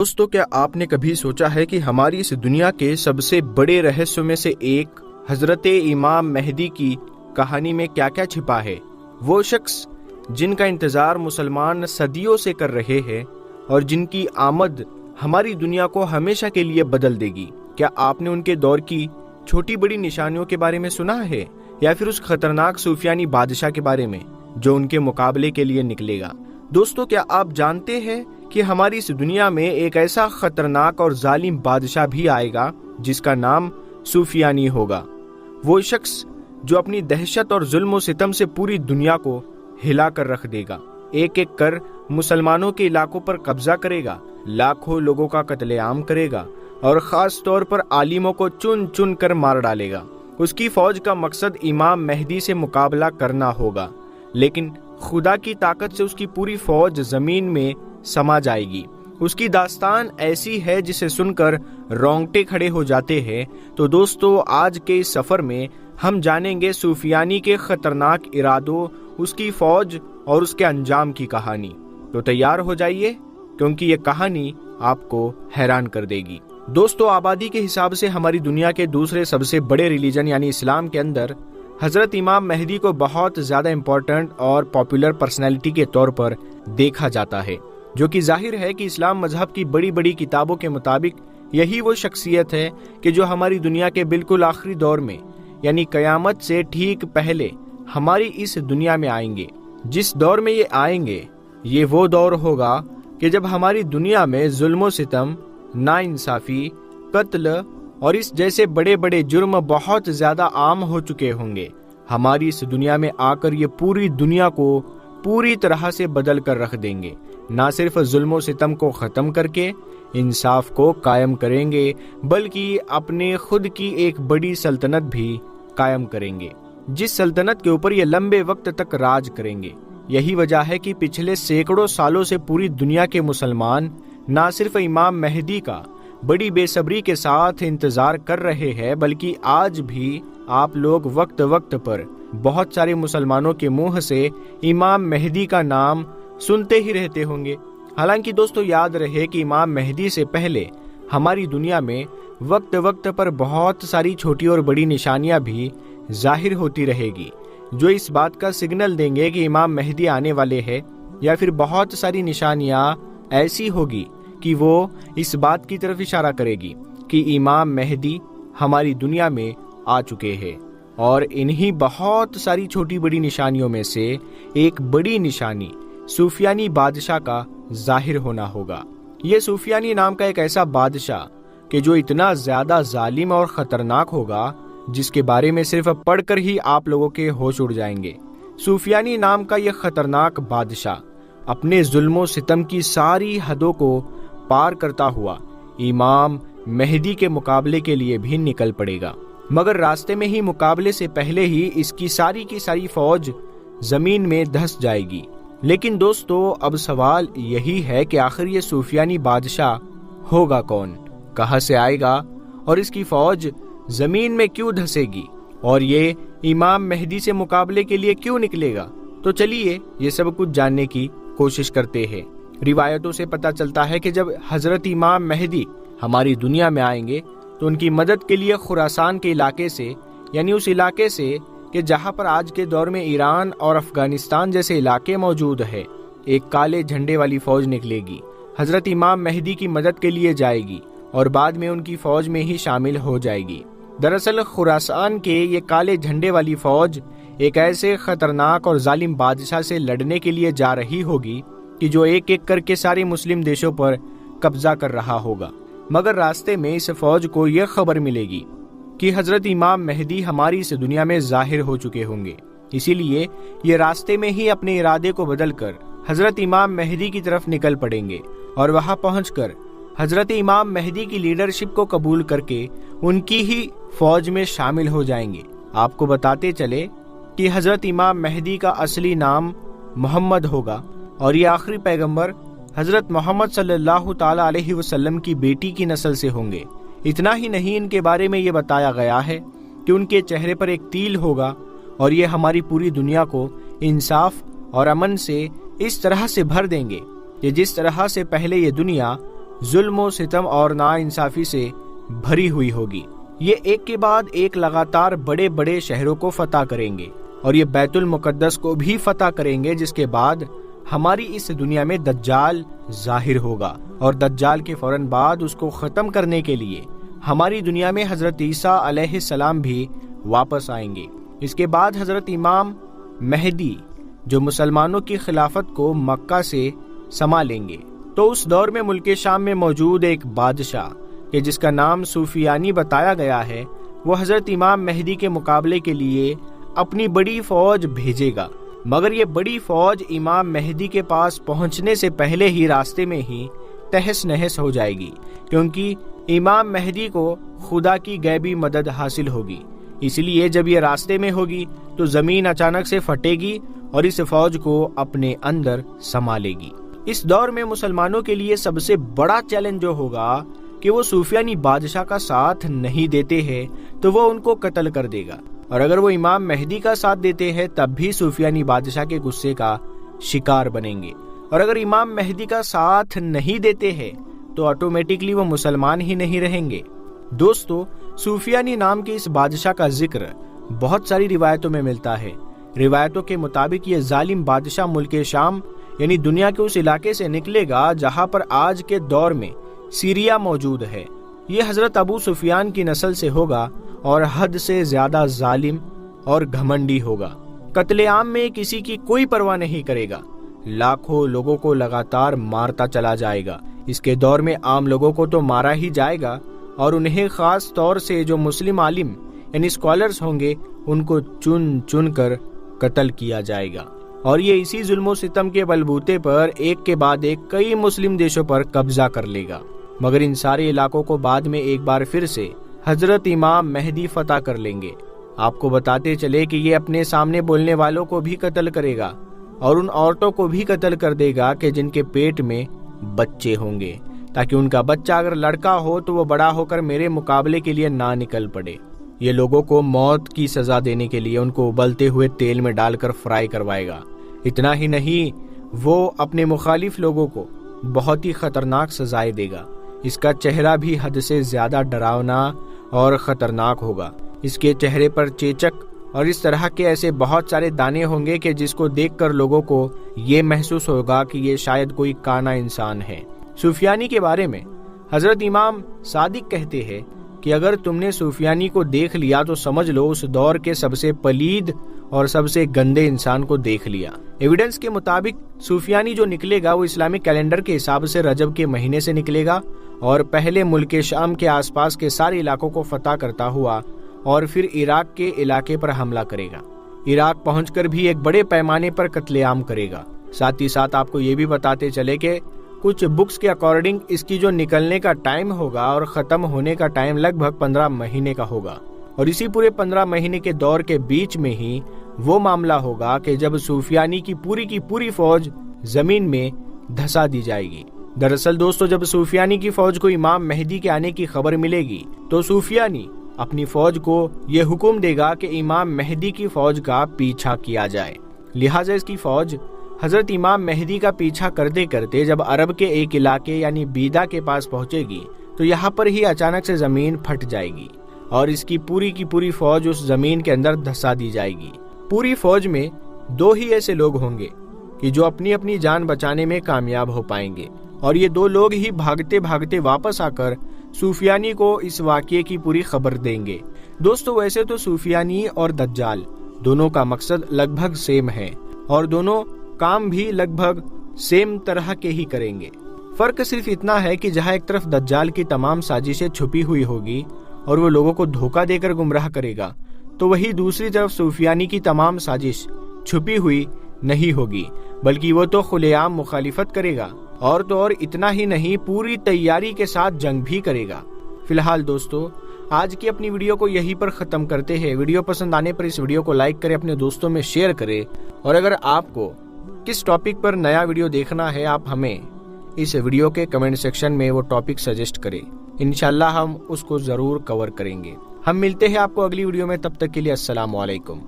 دوستو، کیا آپ نے کبھی سوچا ہے کہ ہماری اس دنیا کے سب سے بڑے رہسیوں میں سے ایک حضرت امام مہدی کی کہانی میں کیا کیا چھپا ہے؟ وہ شخص جن کا انتظار مسلمان صدیوں سے کر رہے ہیں اور جن کی آمد ہماری دنیا کو ہمیشہ کے لیے بدل دے گی۔ کیا آپ نے ان کے دور کی چھوٹی بڑی نشانیوں کے بارے میں سنا ہے، یا پھر اس خطرناک صوفیانی بادشاہ کے بارے میں جو ان کے مقابلے کے لیے نکلے گا؟ دوستو، کیا آپ جانتے ہیں کہ ہماری اس دنیا میں ایک ایسا خطرناک اور ظالم بادشاہ بھی آئے گا جس کا نام صوفیانی ہوگا؟ وہ شخص جو اپنی دہشت اور ظلم و ستم سے پوری دنیا کو ہلا کر رکھ دے گا، ایک ایک کر مسلمانوں کے علاقوں پر قبضہ کرے گا، لاکھوں لوگوں کا قتل عام کرے گا اور خاص طور پر عالموں کو چن چن کر مار ڈالے گا۔ اس کی فوج کا مقصد امام مہدی سے مقابلہ کرنا ہوگا، لیکن خدا کی طاقت سے اس کی پوری فوج زمین میں سما جائے گی۔ اس کی داستان ایسی ہے جسے سن کر رونگٹے کھڑے ہو جاتے ہیں۔ تو دوستو، آج کے اس سفر میں ہم جانیں گے صوفیانی کے خطرناک ارادوں، اس کی فوج اور اس کے انجام کی کہانی۔ تو تیار ہو جائیے، کیونکہ یہ کہانی آپ کو حیران کر دے گی۔ دوستو، آبادی کے حساب سے ہماری دنیا کے دوسرے سب سے بڑے ریلیجن یعنی اسلام کے اندر حضرت امام مہدی کو بہت زیادہ امپورٹنٹ اور پاپولر پرسنالٹی کے طور پر دیکھا جاتا ہے، جو کہ ظاہر ہے کہ اسلام مذہب کی بڑی بڑی کتابوں کے مطابق یہی وہ شخصیت ہے کہ جو ہماری دنیا کے بالکل آخری دور میں یعنی قیامت سے ٹھیک پہلے ہماری اس دنیا میں آئیں گے۔ جس دور میں یہ آئیں گے، یہ وہ دور ہوگا کہ جب ہماری دنیا میں ظلم و ستم، ناانصافی، قتل اور اس جیسے بڑے بڑے جرم بہت زیادہ عام ہو چکے ہوں گے۔ ہماری اس دنیا میں آ کر یہ پوری دنیا کو پوری طرح سے بدل کر رکھ دیں گے۔ نہ صرف ظلم و ستم کو ختم کر کے انصاف کو قائم کریں گے، بلکہ اپنے خود کی ایک بڑی سلطنت بھی قائم کریں گے، جس سلطنت کے اوپر یہ لمبے وقت تک راج کریں گے۔ یہی وجہ ہے کہ پچھلے سینکڑوں سالوں سے پوری دنیا کے مسلمان نہ صرف امام مہدی کا بڑی بے صبری کے ساتھ انتظار کر رہے ہیں، بلکہ آج بھی آپ لوگ وقت وقت پر بہت سارے مسلمانوں کے منہ سے امام مہدی کا نام سنتے ہی رہتے ہوں گے۔ حالانکہ دوستو، یاد رہے کہ امام مہدی سے پہلے ہماری دنیا میں وقت وقت پر بہت ساری چھوٹی اور بڑی نشانیاں بھی ظاہر ہوتی رہے گی، جو اس بات کا سگنل دیں گے کہ امام مہدی آنے والے ہیں، یا پھر بہت ساری نشانیاں ایسی ہوگی کہ وہ اس بات کی طرف اشارہ کرے گی کہ امام مہدی ہماری دنیا میں آ چکے ہیں۔ اور انہی بہت ساری چھوٹی بڑی نشانیوں میں سے ایک بڑی نشانی صوفیانی بادشاہ کا ظاہر ہونا ہوگا۔ یہ صوفیانی نام کا ایک ایسا بادشاہ کہ جو اتنا زیادہ ظالم اور خطرناک ہوگا، جس کے بارے میں صرف پڑھ کر ہی آپ لوگوں کے ہوش اڑ جائیں گے۔ صوفیانی نام کا یہ خطرناک بادشاہ اپنے ظلم و ستم کی ساری حدوں کو پار کرتا ہوا امام مہدی کے مقابلے کے لیے بھی نکل پڑے گا، مگر راستے میں ہی مقابلے سے پہلے ہی اس کی ساری فوج زمین میں دھس جائے گی۔ لیکن دوستو، اب سوال یہی ہے کہ آخر یہ صوفیانی بادشاہ ہوگا کون، کہاں سے آئے گا، اور اس کی فوج زمین میں کیوں دھسے گی، اور یہ امام مہدی سے مقابلے کے لیے کیوں نکلے گا؟ تو چلیے یہ سب کچھ جاننے کی کوشش کرتے ہیں۔ روایتوں سے پتہ چلتا ہے کہ جب حضرت امام مہدی ہماری دنیا میں آئیں گے تو ان کی مدد کے لیے خراسان کے علاقے سے، یعنی اس علاقے سے کہ جہاں پر آج کے دور میں ایران اور افغانستان جیسے علاقے موجود ہے، ایک کالے جھنڈے والی فوج نکلے گی، حضرت امام مہدی کی مدد کے لیے جائے گی اور بعد میں ان کی فوج میں ہی شامل ہو جائے گی۔ دراصل خراسان کے یہ کالے جھنڈے والی فوج ایک ایسے خطرناک اور ظالم بادشاہ سے لڑنے کے لیے جا رہی ہوگی کہ جو ایک ایک کر کے سارے مسلم دیشوں پر قبضہ کر رہا ہوگا، مگر راستے میں اس فوج کو یہ خبر ملے گی کہ حضرت امام مہدی ہماری اس دنیا میں ظاہر ہو چکے ہوں گے۔ اسی لیے یہ راستے میں ہی اپنے ارادے کو بدل کر حضرت امام مہدی کی طرف نکل پڑیں گے، اور وہاں پہنچ کر حضرت امام مہدی کی لیڈرشپ کو قبول کر کے ان کی ہی فوج میں شامل ہو جائیں گے۔ آپ کو بتاتے چلے کہ حضرت امام مہدی کا اصلی نام محمد ہوگا، اور یہ آخری پیغمبر حضرت محمد صلی اللہ تعالی علیہ وسلم کی بیٹی کی نسل سے ہوں گے۔ اتنا ہی نہیں، ان کے بارے میں یہ بتایا گیا ہے کہ ان کے چہرے پر ایک تیل ہوگا، اور یہ ہماری پوری دنیا کو انصاف اور امن سے اس طرح سے بھر دیں گے کہ جس طرح سے پہلے یہ دنیا ظلم و ستم اور ناانصافی سے بھری ہوئی ہوگی۔ یہ ایک کے بعد ایک لگاتار بڑے بڑے شہروں کو فتح کریں گے اور یہ بیت المقدس کو بھی فتح کریں گے، جس کے بعد ہماری اس دنیا میں دجال ظاہر ہوگا، اور دجال کے فوراً بعد اس کو ختم کرنے کے لیے ہماری دنیا میں حضرت عیسیٰ علیہ السلام بھی واپس آئیں گے۔ اس کے بعد حضرت امام مہدی جو مسلمانوں کی خلافت کو مکہ سے سنبھالیں گے۔ تو اس دور میں ملک شام میں موجود ایک بادشاہ کہ جس کا نام سفیانی بتایا گیا ہے، وہ حضرت امام مہدی کے مقابلے کے لیے اپنی بڑی فوج بھیجے گا، مگر یہ بڑی فوج امام مہدی کے پاس پہنچنے سے پہلے ہی راستے میں ہی تہس نہس ہو جائے گی، کیونکہ امام مہدی کو خدا کی غیبی مدد حاصل ہوگی۔ اس لیے جب یہ راستے میں ہوگی تو زمین اچانک سے پھٹے گی اور اس فوج کو اپنے اندر سما لے گی۔ اس دور میں مسلمانوں کے لیے سب سے بڑا چیلنج جو ہوگا کہ وہ سفیانی بادشاہ کا ساتھ نہیں دیتے ہیں تو وہ ان کو قتل کر دے گا، اور اگر وہ امام مہدی کا ساتھ دیتے ہیں تب بھی سفیانی بادشاہ کے غصے کا شکار بنیں گے، اور اگر امام مہدی کا ساتھ نہیں دیتے ہیں تو آٹومیٹکلی وہ مسلمان ہی نہیں رہیں گے۔ دوستو، سفیانی نام کے اس بادشاہ کا ذکر بہت ساری روایتوں میں ملتا ہے۔ روایتوں کے مطابق یہ ظالم بادشاہ ملک شام یعنی دنیا کے اس علاقے سے نکلے گا جہاں پر آج کے دور میں سیریا موجود ہے۔ یہ حضرت ابو سفیان کی نسل سے ہوگا اور حد سے زیادہ ظالم اور گھمنڈی ہوگا۔ قتل عام میں کسی کی کوئی پرواہ نہیں کرے گا، لاکھوں لوگوں کو لگاتار مارتا چلا جائے گا۔ اس کے دور میں عام لوگوں کو تو مارا ہی جائے گا، اور انہیں خاص طور سے جو مسلم عالم یعنی اسکالرز ہوں گے ان کو چن چن کر قتل کیا جائے گا، اور یہ اسی ظلم و ستم کے بلبوتے پر ایک کے بعد ایک کئی مسلم دیشوں پر قبضہ کر لے گا، مگر ان سارے علاقوں کو بعد میں ایک بار پھر سے حضرت امام مہدی فتح کر لیں گے۔ آپ کو بتاتے چلے کہ یہ اپنے سامنے بولنے والوں کو بھی قتل کرے گا، اور ان عورتوں کو بھی قتل کر دے گا کہ جن کے پیٹ میں بچے ہوں گے، تاکہ ان کا بچہ اگر لڑکا ہو تو وہ بڑا ہو کر میرے مقابلے کے لیے نہ نکل پڑے۔ یہ لوگوں کو موت کی سزا دینے کے لیے ان کو ابلتے ہوئے تیل میں ڈال کر فرائی کروائے گا۔ اتنا ہی نہیں، وہ اپنے مخالف لوگوں کو بہت ہی خطرناک سزائیں دے گا۔ اس کا چہرہ بھی حد سے زیادہ ڈراونا اور خطرناک ہوگا۔ اس کے چہرے پر چیچک اور اس طرح کے ایسے بہت سارے دانے ہوں گے کہ جس کو دیکھ کر لوگوں کو یہ محسوس ہوگا کہ یہ شاید کوئی کانا انسان ہے۔ سفیانی کے بارے میں حضرت امام صادق کہتے ہیں کہ اگر تم نے سفیانی کو دیکھ لیا تو سمجھ لو اس دور کے سب سے پلید اور سب سے گندے انسان کو دیکھ لیا۔ ایویڈنس کے مطابق سفیانی جو نکلے گا وہ اسلامک کیلنڈر کے حساب سے رجب کے مہینے سے نکلے گا، اور پہلے ملک شام کے آس پاس کے سارے علاقوں کو فتح کرتا ہوا اور پھر عراق کے علاقے پر حملہ کرے گا۔ عراق پہنچ کر بھی ایک بڑے پیمانے پر قتل عام کرے گا۔ ساتھ ہی ساتھ آپ کو یہ بھی بتاتے چلے کہ کچھ بکس کے اکارڈنگ اس کی جو نکلنے کا ٹائم ہوگا اور ختم ہونے کا ٹائم لگ بھگ 15 مہینے کا ہوگا، اور اسی پورے 15 مہینے کے دور کے بیچ میں ہی وہ معاملہ ہوگا کہ جب سفیانی کی پوری فوج زمین میں دھسا دی جائے گی۔ دراصل دوستو، جب سفیانی کی فوج کو امام مہدی کے آنے کی خبر ملے گی تو سفیانی اپنی فوج کو یہ حکم دے گا کہ امام مہدی کی فوج کا پیچھا کیا جائے۔ لہٰذا اس کی فوج حضرت امام مہدی کا پیچھا کرتے کرتے جب عرب کے ایک علاقے یعنی بیدا کے پاس پہنچے گی تو یہاں پر ہی اچانک سے زمین پھٹ جائے گی اور اس کی پوری فوج اس زمین کے اندر دھسا دی جائے گی۔ پوری فوج میں 2 ہی ایسے لوگ ہوں گے کہ جو اپنی جان بچانے میں کامیاب ہو پائیں گے، اور یہ 2 لوگ ہی بھاگتے واپس آ کر سفیانی کو اس واقعے کی پوری خبر دیں گے۔ دوستو، ویسے تو سفیانی اور دجال دونوں کا مقصد لگ بھگ سیم ہے، اور دونوں کام بھی لگ بھگ سیم طرح کے ہی کریں گے۔ فرق صرف اتنا ہے کہ جہاں ایک طرف دجال کی تمام سازشیں چھپی ہوئی ہوگی اور وہ لوگوں کو دھوکہ دے کر گمراہ کرے گا، تو وہی دوسری طرف سفیانی کی تمام سازش چھپی ہوئی نہیں ہوگی، بلکہ وہ تو کھلے عام مخالفت کرے گا، اور تو اور اتنا ہی نہیں، پوری تیاری کے ساتھ جنگ بھی کرے گا۔ فی الحال دوستو، آج کی اپنی ویڈیو کو یہیں پر ختم کرتے ہیں۔ ویڈیو پسند آنے پر اس ویڈیو کو لائک کریں، اپنے دوستوں میں شیئر کریں، اور اگر آپ کو کس ٹاپک پر نیا ویڈیو دیکھنا ہے آپ ہمیں اس ویڈیو کے کمنٹ سیکشن میں وہ ٹاپک سجیسٹ کریں، انشاءاللہ ہم اس کو ضرور کور کریں گے۔ ہم ملتے ہیں آپ کو اگلی ویڈیو میں، تب تک کے لیے السلام علیکم۔